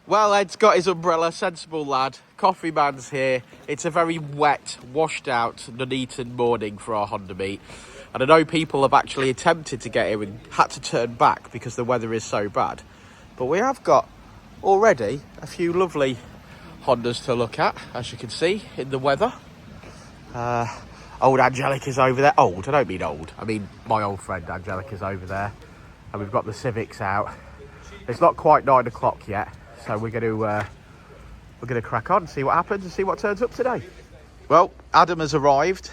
Well, Ed's got his umbrella, sensible lad. Coffee man's here. It's a very wet, washed out Nuneaton morning for our Honda meet. And I know people have actually attempted to get here and had to turn back because the weather is so bad. But we have got already a few lovely Hondas to look at, as you can see, in the weather. Old Angelica's over there. Old, I don't mean old. I mean my old friend Angelica's over there. And we've got the Civics out. It's not quite 9 o'clock yet. So we're going to crack on, see what happens and see what turns up today. Well, Adam has arrived.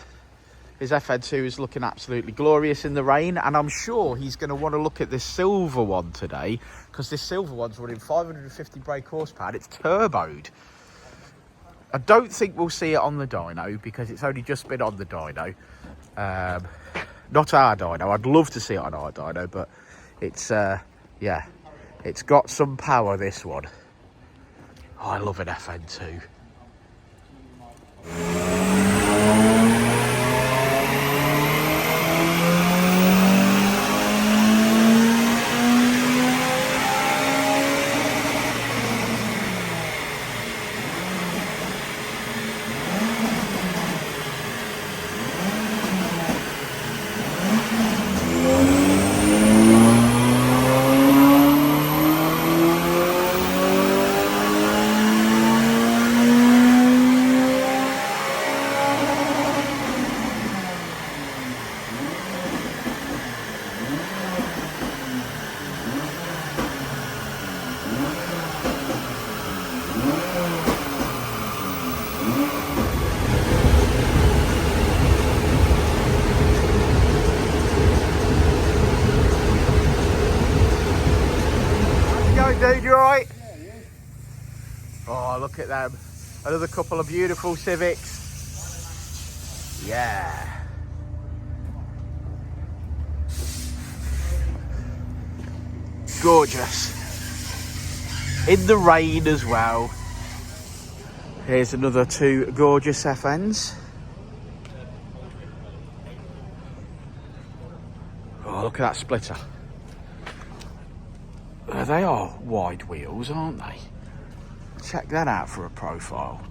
His FN2 is looking absolutely glorious in the rain, and I'm sure he's going to want to look at this silver one today, because this silver one's running 550 brake horsepower. It's turboed. I don't think we'll see it on the dyno because it's only just been on the dyno. Not our dyno. I'd love to see it on our dyno, but it's yeah. It's got some power, this one. Oh, I love an FN2. Dude, you alright? Yeah, yeah. Oh, look at them. Another couple of beautiful Civics. Yeah. Gorgeous. In the rain as well. Here's another two gorgeous FNs. Oh, look at that splitter. They are wide wheels, aren't they? Check that out for a profile.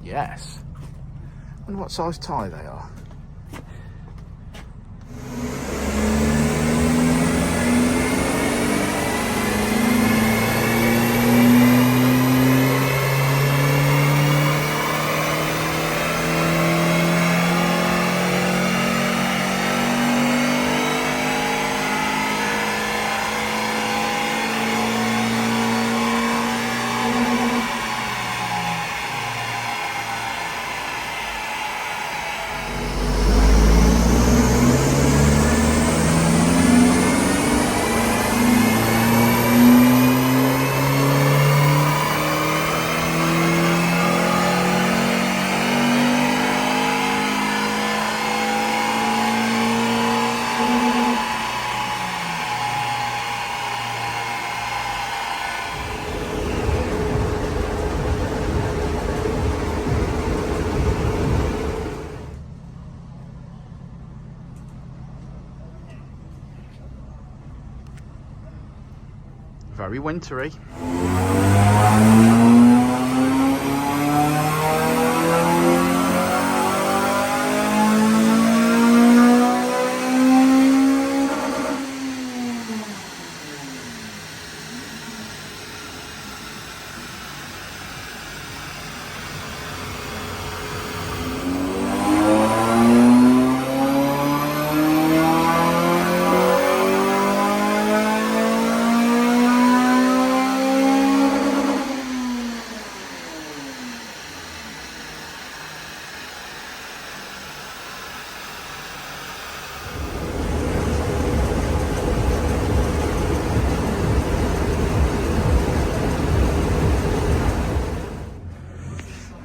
Yes. I wonder what size tyre they are. Very wintry.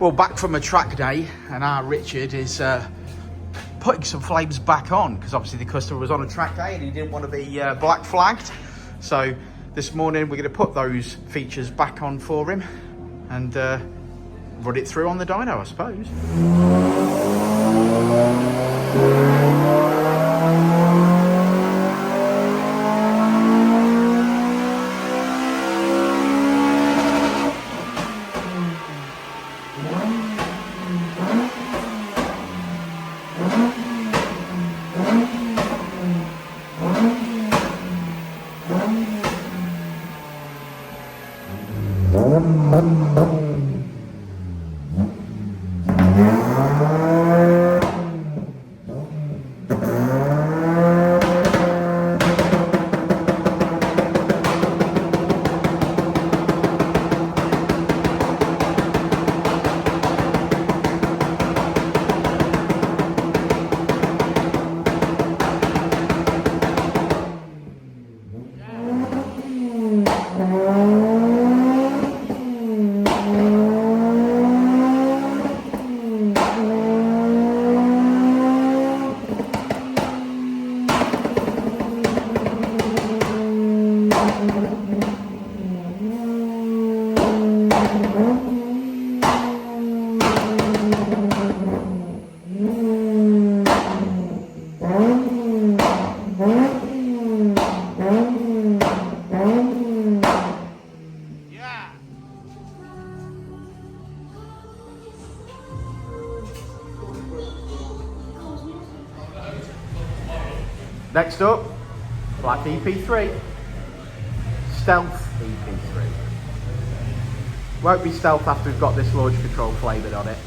Well, back from a track day, and our Richard is putting some flames back on, because obviously the customer was on a track day and he didn't want to be black flagged. So this morning we're going to put those features back on for him and run it through on the dyno, I suppose. Next up, black EP3, stealth EP3. Won't be stealth after we've got this launch control flavoured on it.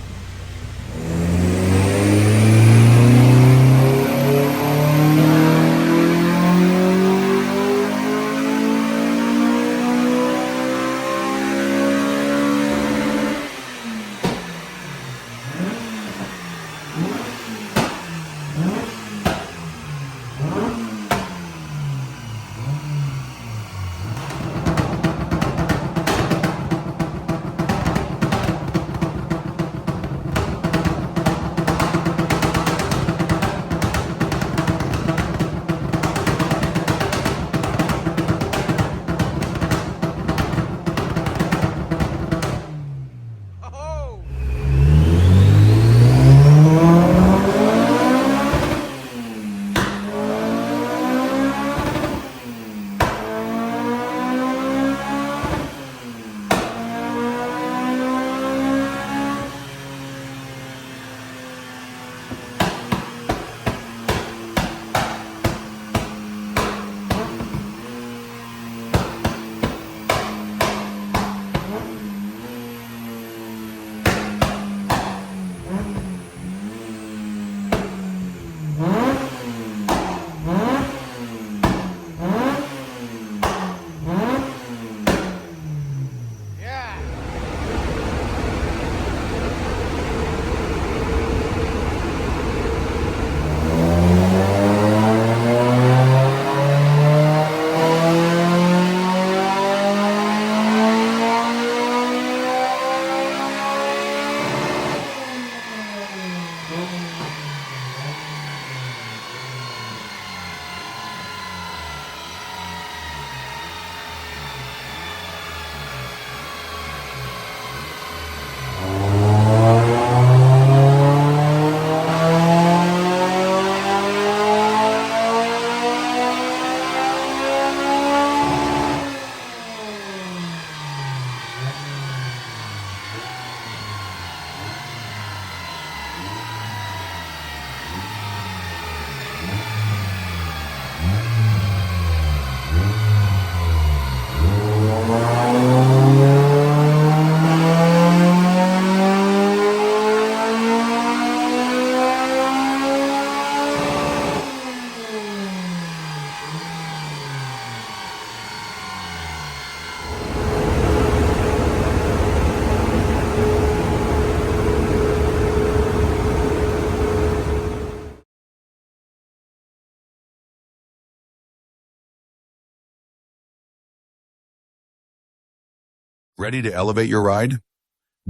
Ready to elevate your ride?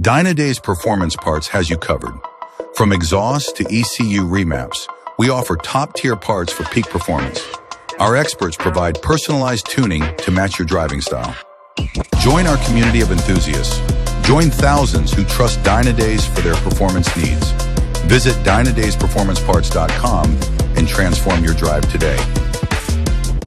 Dynodaze Performance Parts has you covered. From exhaust to ECU remaps, we offer top-tier parts for peak performance. Our experts provide personalized tuning to match your driving style. Join our community of enthusiasts. Join thousands who trust Dynodaze for their performance needs. Visit dynodazeperformanceparts.com and transform your drive today.